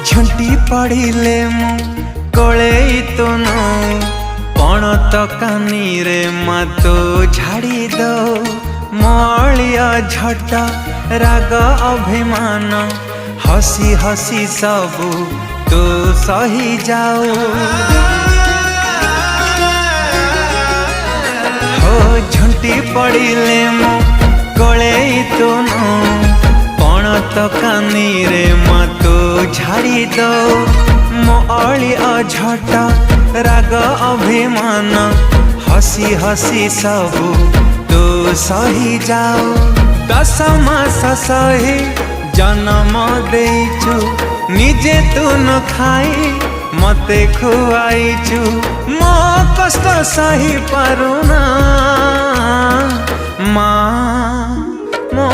झुंटी पड़िले मु कोले तो नो पण तो कानी रे मतो झाड़ी दो मलिया झट राग अभिमान हसी हसी सबू तो सही जाओ हो झुंटी पड़िले मु कोले तो नो पण तो कानी रे मतो झाड़ी दो मोली अझट राग अभिमान हसी हसी सबू तो सही जाओ 10 मास सही जन्म देचु निजे तू न खाई मते खुआईचु मो कष्ट सही पारुना माँ मो